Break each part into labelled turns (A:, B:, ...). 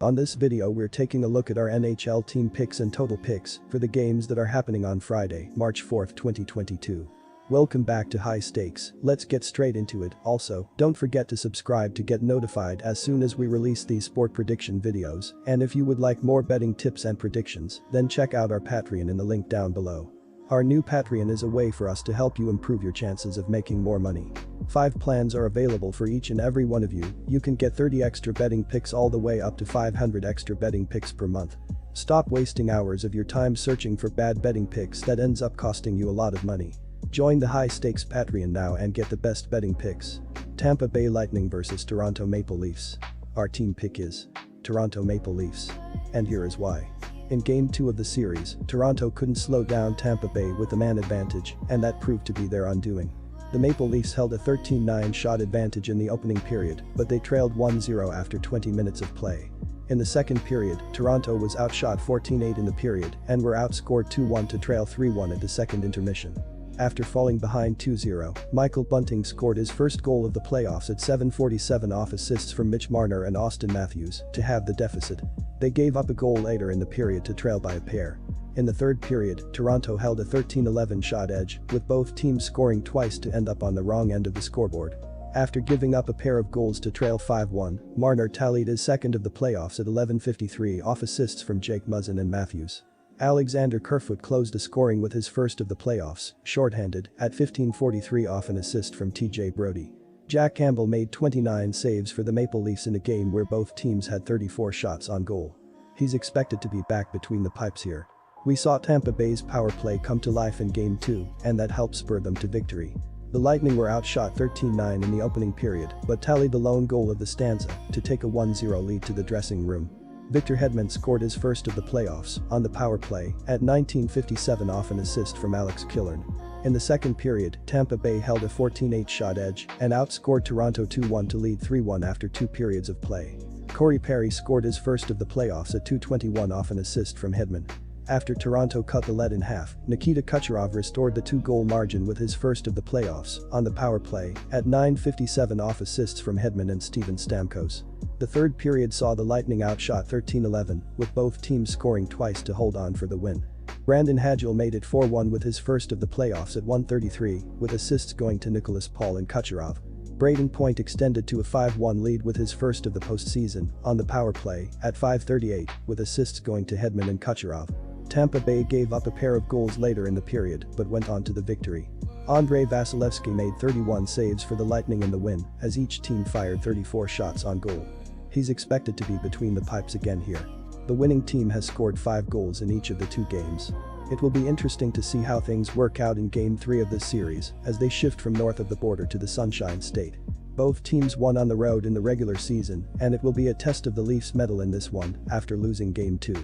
A: On this video we're taking a look at our NHL team picks and total picks for the games that are happening on Friday, March 4, 2022. Welcome back to High Stakes, let's get straight into it. Also, don't forget to subscribe to get notified as soon as we release these sport prediction videos, and if you would like more betting tips and predictions, then check out our Patreon in the link down below. Our new Patreon is a way for us to help you improve your chances of making more money. 5 plans are available for each and every one of you. You can get 30 extra betting picks all the way up to 500 extra betting picks per month. Stop wasting hours of your time searching for bad betting picks that ends up costing you a lot of money. Join the High Stakes Patreon now and get the best betting picks. Tampa Bay Lightning vs Toronto Maple Leafs. Our team pick is Toronto Maple Leafs. And here is why. In Game 2 of the series, Toronto couldn't slow down Tampa Bay with the man advantage, and that proved to be their undoing. The Maple Leafs held a 13-9 shot advantage in the opening period, but they trailed 1-0 after 20 minutes of play. In the second period, Toronto was outshot 14-8 in the period and were outscored 2-1 to trail 3-1 at the second intermission. After falling behind 2-0, Michael Bunting scored his first goal of the playoffs at 7:47 off assists from Mitch Marner and Austin Matthews to have the deficit. They gave up a goal later in the period to trail by a pair. In the third period, Toronto held a 13-11 shot edge, with both teams scoring twice to end up on the wrong end of the scoreboard. After giving up a pair of goals to trail 5-1, Marner tallied his second of the playoffs at 11:53 off assists from Jake Muzzin and Matthews. Alexander Kerfoot closed the scoring with his first of the playoffs, shorthanded, at 15:43 off an assist from TJ Brodie. Jack Campbell made 29 saves for the Maple Leafs in a game where both teams had 34 shots on goal. He's expected to be back between the pipes here. We saw Tampa Bay's power play come to life in Game 2, and that helped spur them to victory. The Lightning were outshot 13-9 in the opening period, but tallied the lone goal of the stanza to take a 1-0 lead to the dressing room. Victor Hedman scored his first of the playoffs on the power play at 19:57 off an assist from Alex Killorn. In the second period, Tampa Bay held a 14-8 shot edge and outscored Toronto 2-1 to lead 3-1 after 2 periods of play. Corey Perry scored his first of the playoffs at 2:21 off an assist from Hedman. After Toronto cut the lead in half, Nikita Kucherov restored the 2-goal margin with his first of the playoffs on the power play at 9:57 off assists from Hedman and Steven Stamkos. The third period saw the Lightning outshot 13-11, with both teams scoring twice to hold on for the win. Brandon Hagel made it 4-1 with his first of the playoffs at 1:33, with assists going to Nicholas Paul and Kucherov. Braden Point extended to a 5-1 lead with his first of the postseason on the power play at 5:38, with assists going to Hedman and Kucherov. Tampa Bay gave up a pair of goals later in the period but went on to the victory. Andrei Vasilevsky made 31 saves for the Lightning in the win, as each team fired 34 shots on goal. He's expected to be between the pipes again here. The winning team has scored 5 goals in each of the 2 games. It will be interesting to see how things work out in Game 3 of this series as they shift from north of the border to the Sunshine State. Both teams won on the road in the regular season, and it will be a test of the Leafs' mettle in this one after losing Game 2.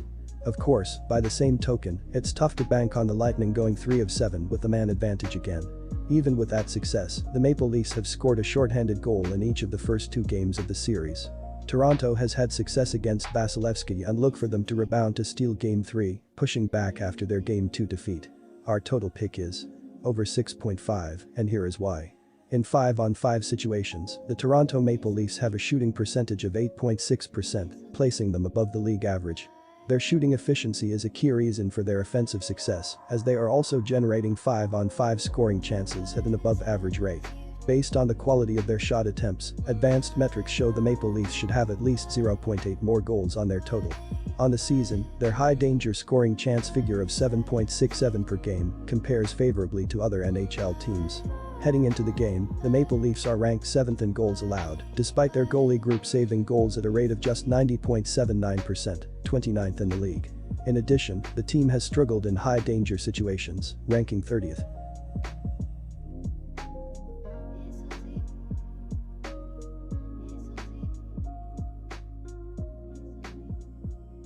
A: Of course, by the same token, it's tough to bank on the Lightning going 3 of 7 with the man advantage again. Even with that success, the Maple Leafs have scored a shorthanded goal in each of the first 2 games of the series. Toronto has had success against Vasilevsky and look for them to rebound to steal Game 3, pushing back after their Game 2 defeat. Our total pick is over 6.5, and here is why. In 5-on-5 situations, the Toronto Maple Leafs have a shooting percentage of 8.6%, placing them above the league average. Their shooting efficiency is a key reason for their offensive success, as they are also generating 5-on-5 scoring chances at an above-average rate. Based on the quality of their shot attempts, advanced metrics show the Maple Leafs should have at least 0.8 more goals on their total. On the season, their high-danger scoring chance figure of 7.67 per game compares favorably to other NHL teams. Heading into the game, the Maple Leafs are ranked 7th in goals allowed, despite their goalie group saving goals at a rate of just 90.79%, 29th in the league. In addition, the team has struggled in high-danger situations, ranking 30th.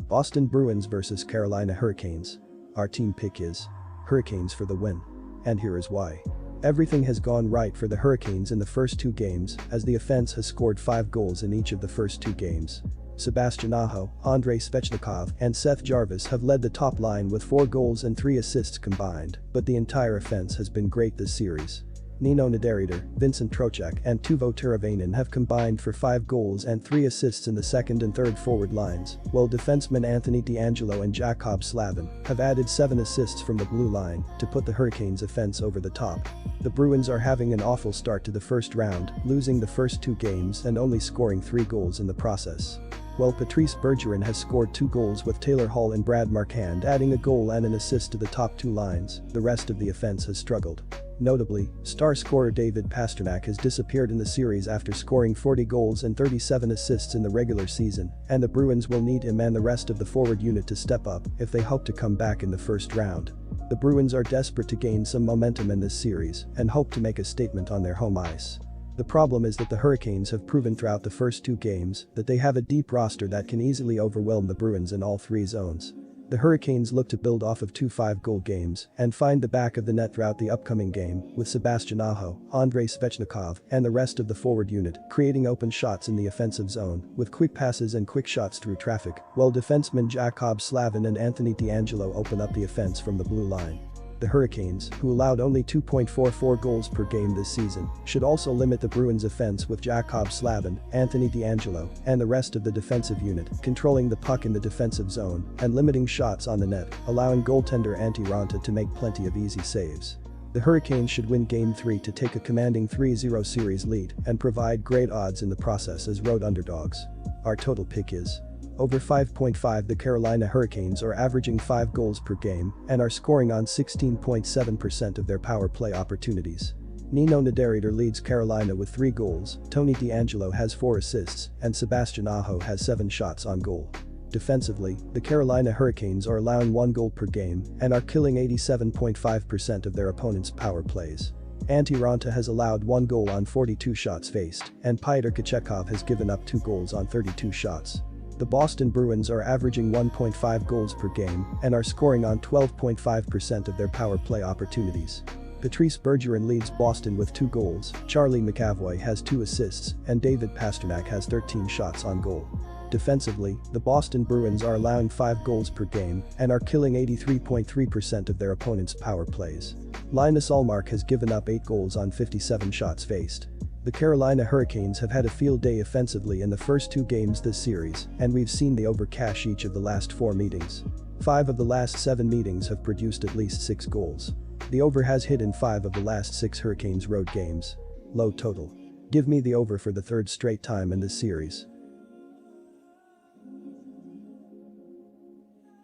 A: Boston Bruins vs Carolina Hurricanes. Our team pick is Hurricanes for the win. And here is why. Everything has gone right for the Hurricanes in the first 2 games, as the offense has scored 5 goals in each of the first 2 games. Sebastian Aho, Andrei Svechnikov, and Seth Jarvis have led the top line with 4 goals and 3 assists combined, but the entire offense has been great this series. Nino Niederreiter, Vincent Trocheck and Teuvo Teravainen have combined for 5 goals and 3 assists in the second and third forward lines, while defensemen Anthony DeAngelo and Jakob Slavin have added 7 assists from the blue line to put the Hurricanes' offense over the top. The Bruins are having an awful start to the first round, losing the first 2 games and only scoring 3 goals in the process. While Patrice Bergeron has scored 2 goals with Taylor Hall and Brad Marchand adding a goal and an assist to the top 2 lines, the rest of the offense has struggled. Notably, star scorer David Pastrnak has disappeared in the series after scoring 40 goals and 37 assists in the regular season, and the Bruins will need him and the rest of the forward unit to step up if they hope to come back in the first round. The Bruins are desperate to gain some momentum in this series and hope to make a statement on their home ice. The problem is that the Hurricanes have proven throughout the first 2 games that they have a deep roster that can easily overwhelm the Bruins in all 3 zones. The Hurricanes look to build off of 2 5-goal games and find the back of the net throughout the upcoming game with Sebastian Aho, Andrei Svechnikov and the rest of the forward unit creating open shots in the offensive zone with quick passes and quick shots through traffic, while defensemen Jakob Slavin and Anthony DeAngelo open up the offense from the blue line. The Hurricanes, who allowed only 2.44 goals per game this season, should also limit the Bruins' offense with Jakob Slavin, Anthony DeAngelo, and the rest of the defensive unit controlling the puck in the defensive zone and limiting shots on the net, allowing goaltender Antti Raanta to make plenty of easy saves. The Hurricanes should win Game 3 to take a commanding 3-0 series lead and provide great odds in the process as road underdogs. Our total pick is over 5.5. The Carolina Hurricanes are averaging 5 goals per game and are scoring on 16.7% of their power play opportunities. Nino Niederreiter leads Carolina with 3 goals, Tony DeAngelo has 4 assists, and Sebastian Aho has 7 shots on goal. Defensively, the Carolina Hurricanes are allowing 1 goal per game and are killing 87.5% of their opponent's power plays. Antti Raanta has allowed 1 goal on 42 shots faced, and Pyotr Kochetkov has given up 2 goals on 32 shots. The Boston Bruins are averaging 1.5 goals per game and are scoring on 12.5% of their power play opportunities. Patrice Bergeron leads Boston with 2 goals, Charlie McAvoy has 2 assists, and David Pastrnak has 13 shots on goal. Defensively, the Boston Bruins are allowing 5 goals per game and are killing 83.3% of their opponent's power plays. Linus Ullmark has given up 8 goals on 57 shots faced. The Carolina Hurricanes have had a field day offensively in the first 2 games this series, and we've seen the over cash each of the last 4 meetings. 5 of the last 7 meetings have produced at least 6 goals. The over has hit in 5 of the last 6 Hurricanes road games. Low total. Give me the over for the 3rd straight time in this series.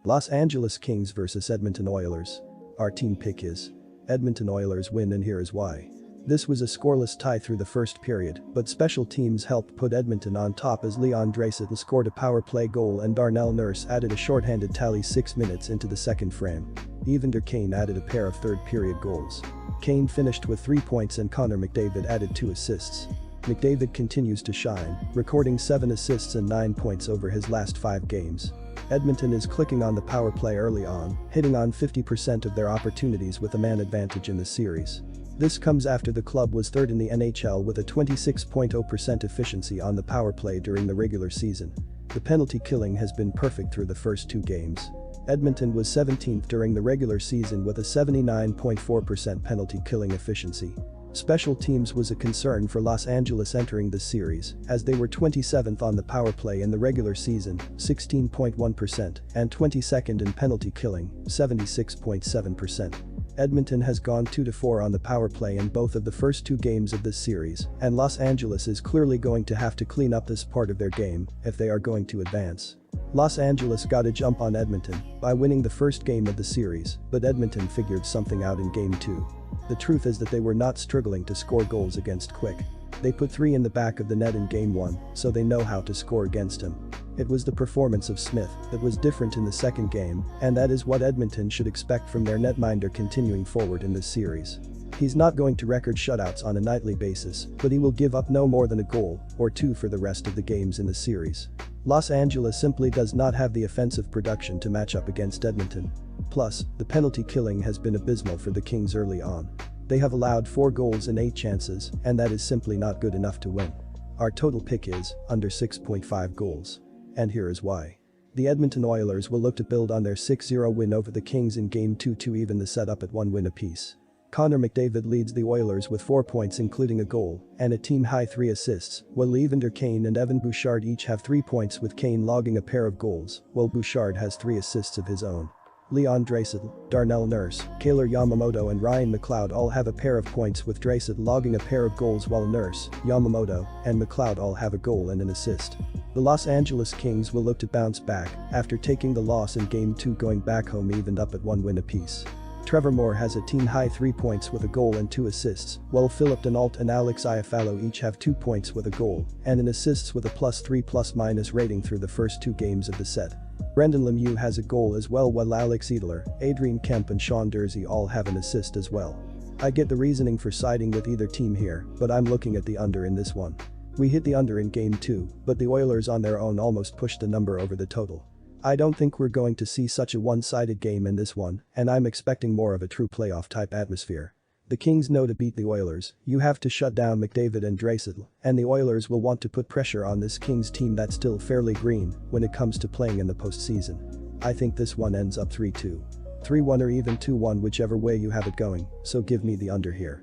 A: Los Angeles Kings vs Edmonton Oilers. Our team pick is Edmonton Oilers win, and here is why. This was a scoreless tie through the first period, but special teams helped put Edmonton on top as Leon Draisaitl scored a power play goal and Darnell Nurse added a shorthanded tally 6 minutes into the second frame. Evander Kane added a pair of third-period goals. Kane finished with 3 points and Connor McDavid added 2 assists. McDavid continues to shine, recording 7 assists and 9 points over his last 5 games. Edmonton is clicking on the power play early on, hitting on 50% of their opportunities with a man advantage in the series. This comes after the club was 3rd in the NHL with a 26.0% efficiency on the power play during the regular season. The penalty killing has been perfect through the first 2 games. Edmonton was 17th during the regular season with a 79.4% penalty killing efficiency. Special teams was a concern for Los Angeles entering this series, as they were 27th on the power play in the regular season, 16.1%, and 22nd in penalty killing, 76.7%. Edmonton has gone 2-4 on the power play in both of the first 2 games of this series, and Los Angeles is clearly going to have to clean up this part of their game if they are going to advance. Los Angeles got a jump on Edmonton by winning the first game of the series, but Edmonton figured something out in Game 2. The truth is that they were not struggling to score goals against Quick. They put 3 in the back of the net in Game 1, so they know how to score against him. It was the performance of Smith that was different in the second game, and that is what Edmonton should expect from their netminder continuing forward in this series. He's not going to record shutouts on a nightly basis, but he will give up no more than a goal or 2 for the rest of the games in the series. Los Angeles simply does not have the offensive production to match up against Edmonton. Plus, the penalty killing has been abysmal for the Kings early on. They have allowed 4 goals in 8 chances, and that is simply not good enough to win. Our total pick is under 6.5 goals. And here is why. The Edmonton Oilers will look to build on their 6-0 win over the Kings in Game 2 to even the setup at 1 win apiece. Connor McDavid leads the Oilers with 4 points including a goal and a team-high 3 assists, while Evander Kane and Evan Bouchard each have 3 points with Kane logging a pair of goals, while Bouchard has 3 assists of his own. Leon Draisaitl, Darnell Nurse, Kailer Yamamoto and Ryan McLeod all have a pair of points with Draisaitl logging a pair of goals while Nurse, Yamamoto, and McLeod all have a goal and an assist. The Los Angeles Kings will look to bounce back after taking the loss in Game 2 going back home evened up at 1 win apiece. Trevor Moore has a team-high 3 points with a goal and 2 assists, while Philip Denault and Alex Iafallo each have 2 points with a goal and an assists with a +3/+- rating through the first 2 games of the set. Brendan Lemieux has a goal as well while Alex Edler, Adrian Kemp and Sean Durzi all have an assist as well. I get the reasoning for siding with either team here, but I'm looking at the under in this one. We hit the under in Game 2, but the Oilers on their own almost pushed the number over the total. I don't think we're going to see such a one-sided game in this one, and I'm expecting more of a true playoff-type atmosphere. The Kings know to beat the Oilers, you have to shut down McDavid and Draisaitl, and the Oilers will want to put pressure on this Kings team that's still fairly green when it comes to playing in the postseason. I think this one ends up 3-2. 3-1 or even 2-1 whichever way you have it going, so give me the under here.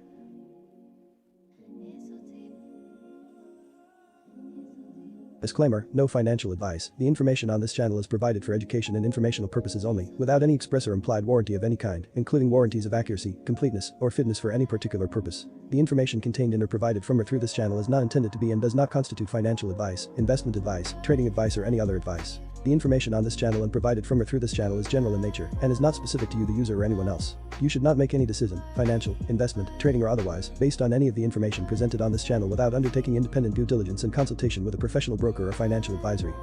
A: Disclaimer, no financial advice. The information on this channel is provided for education and informational purposes only, without any express or implied warranty of any kind, including warranties of accuracy, completeness, or fitness for any particular purpose. The information contained in or provided from or through this channel is not intended to be and does not constitute financial advice, investment advice, trading advice or any other advice. The information on this channel and provided from or through this channel is general in nature and is not specific to you the user or anyone else. You should not make any decision, financial, investment, trading or otherwise, based on any of the information presented on this channel without undertaking independent due diligence and consultation with a professional broker or financial advisory.